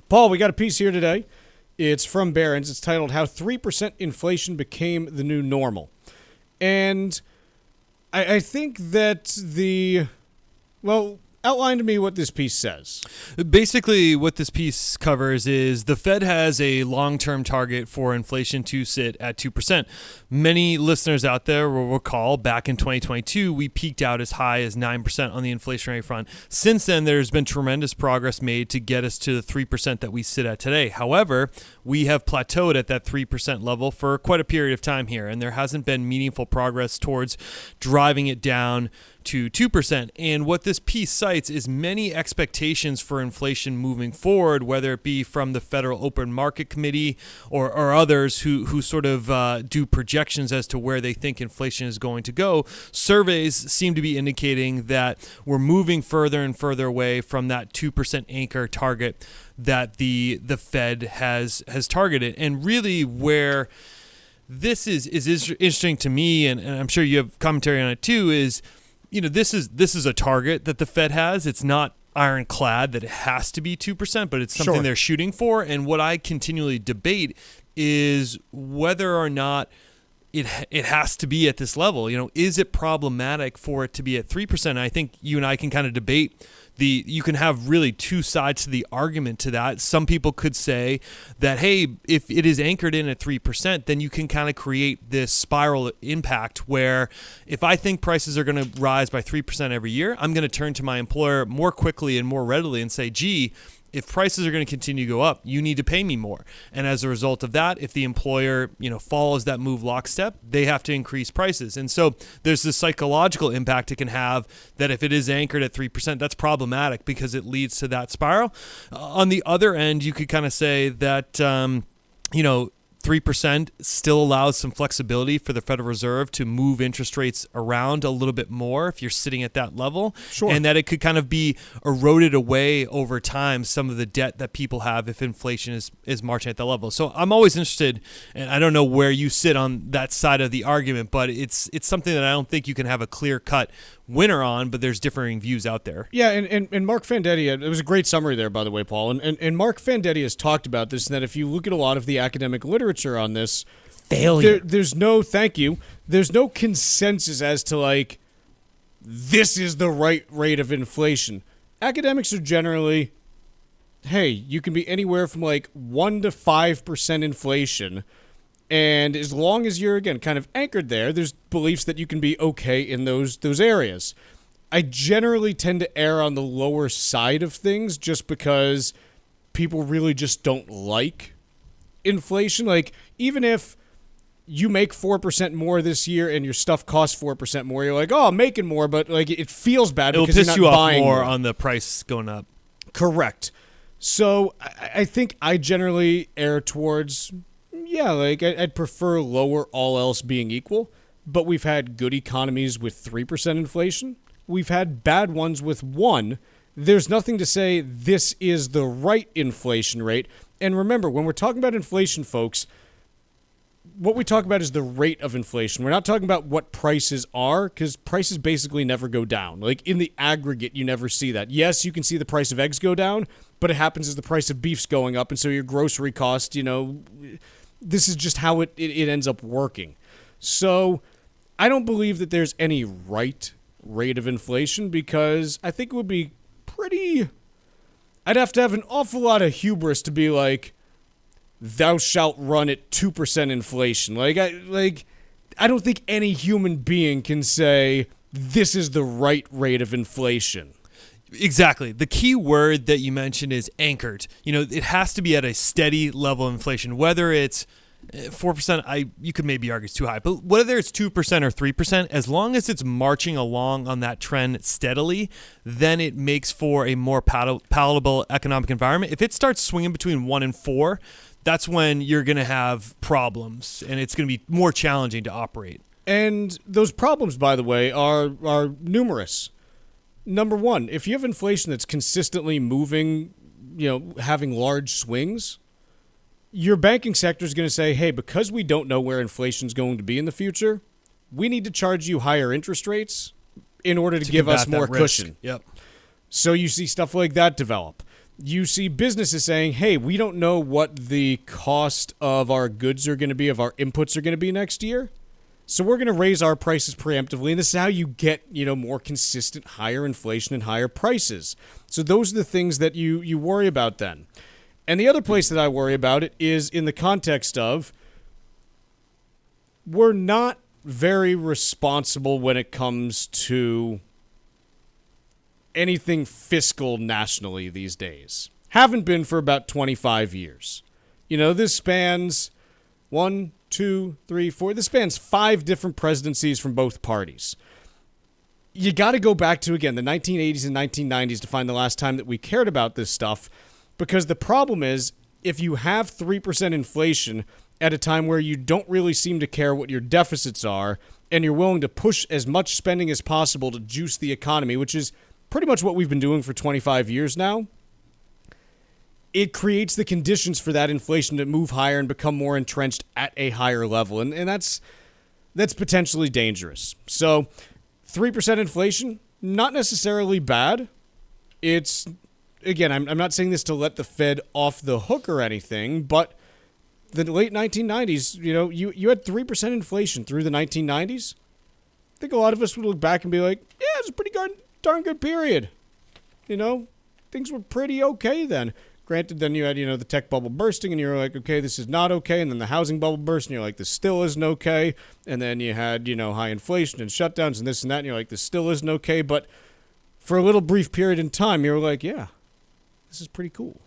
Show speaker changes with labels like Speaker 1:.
Speaker 1: Paul, we got a piece here today. It's from Barron's. It's titled How 3% Inflation Became the New Normal. And I think that outline to me what this piece says.
Speaker 2: Basically, what this piece covers is the Fed has a long-term target for inflation to sit at 2%. Many listeners out there will recall back in 2022, we peaked out as high as 9% on the inflationary front. Since then, there's been tremendous progress made to get us to the 3% that we sit at today. However, we have plateaued at that 3% level for quite a period of time here, and there hasn't been meaningful progress towards driving it down to 2%. And what this piece cites is many expectations for inflation moving forward, whether it be from the Federal Open Market Committee or others who sort of do projections as to where they think inflation is going to go. Surveys seem to be indicating that we're moving further and further away from that 2% anchor target that the Fed has targeted. And really where this is interesting to me, and I'm sure you have commentary on it too, is this is a target that the Fed has. It's not ironclad that it has to be 2%, but it's something they're shooting for. And what I continually debate is whether or not it has to be at this level. Is it problematic for it to be at 3%? I think you and I can kind of debate you can have really two sides to the argument to that. Some people could say that, hey, if it is anchored in at 3%, then you can kind of create this spiral impact where if I think prices are going to rise by 3% every year, I'm going to turn to my employer more quickly and more readily and say, gee, if prices are going to continue to go up, you need to pay me more. And as a result of that, if the employer, follows that move lockstep, they have to increase prices. And so there's this psychological impact it can have that if it is anchored at 3%, that's problematic because it leads to that spiral. On the other end, you could kind of say that, 3% still allows some flexibility for the Federal Reserve to move interest rates around a little bit more if you're sitting at that level.
Speaker 1: Sure.
Speaker 2: And that it could kind of be eroded away over time, some of the debt that people have if inflation is marching at that level. So I'm always interested, and I don't know where you sit on that side of the argument, but it's something that I don't think you can have a clear-cut winner on, but there's differing views out there.
Speaker 1: Yeah, and Mark Fandetti, it was a great summary there, by the way, Paul. And Mark Fandetti has talked about this, and that if you look at a lot of the academic literature on this,
Speaker 2: failure.
Speaker 1: There's no consensus as to, this is the right rate of inflation. Academics are generally, hey, you can be anywhere from 1 to 5% inflation. And as long as you're, again, kind of anchored there, there's beliefs that you can be okay in those areas. I generally tend to err on the lower side of things just because people really just don't like inflation. Even if you make 4% more this year and your stuff costs 4% more, you're like, oh, I'm making more, but it feels bad because you're not buying more.
Speaker 2: It'll piss you off more on the price going up.
Speaker 1: Correct. So I think I generally err towards... Yeah, I'd prefer lower, all else being equal, but we've had good economies with 3% inflation. We've had bad ones with 1%. There's nothing to say this is the right inflation rate. And remember, when we're talking about inflation, folks, what we talk about is the rate of inflation. We're not talking about what prices are, because prices basically never go down. In the aggregate, you never see that. Yes, you can see the price of eggs go down, but it happens as the price of beef's going up, and so your grocery cost, this is just how it ends up working. So I don't believe that there's any right rate of inflation because I think it would be I'd have to have an awful lot of hubris to be like, thou shalt run at 2% inflation. I don't think any human being can say this is the right rate of inflation.
Speaker 2: Exactly. The key word that you mentioned is anchored. It has to be at a steady level of inflation, whether it's 4%, you could maybe argue it's too high, but whether it's 2% or 3%, as long as it's marching along on that trend steadily, then it makes for a more palatable economic environment. If it starts swinging between 1 and 4, that's when you're going to have problems, and it's going to be more challenging to operate.
Speaker 1: And those problems, by the way, are numerous. Number one, if you have inflation that's consistently moving, having large swings, your banking sector is going to say, hey, because we don't know where inflation is going to be in the future, we need to charge you higher interest rates in order to give us more cushion.
Speaker 2: Yep.
Speaker 1: So you see stuff like that develop. You see businesses saying, hey, we don't know what the cost of our goods are going to be, of our inputs are going to be next year. So we're going to raise our prices preemptively, and this is how you get, more consistent higher inflation and higher prices. So those are the things that you worry about then. And the other place that I worry about it is in the context of we're not very responsible when it comes to anything fiscal nationally these days. Haven't been for about 25 years. This spans 1, 2, 3, 4. This spans 5 different presidencies from both parties. You got to go back to, again, the 1980s and 1990s to find the last time that we cared about this stuff, because the problem is if you have 3% inflation at a time where you don't really seem to care what your deficits are and you're willing to push as much spending as possible to juice the economy, which is pretty much what we've been doing for 25 years now, it creates the conditions for that inflation to move higher and become more entrenched at a higher level. And that's potentially dangerous. So 3% inflation, not necessarily bad. It's, again, I'm not saying this to let the Fed off the hook or anything, but the late 1990s, you had 3% inflation through the 1990s. I think a lot of us would look back and be like, yeah, it's a pretty darn good period. Things were pretty okay then. Granted, then you had, the tech bubble bursting, and you were like, okay, this is not okay. And then the housing bubble burst, and you're like, this still isn't okay. And then you had, high inflation and shutdowns and this and that, and you're like, this still isn't okay. But for a little brief period in time, you were like, yeah, this is pretty cool.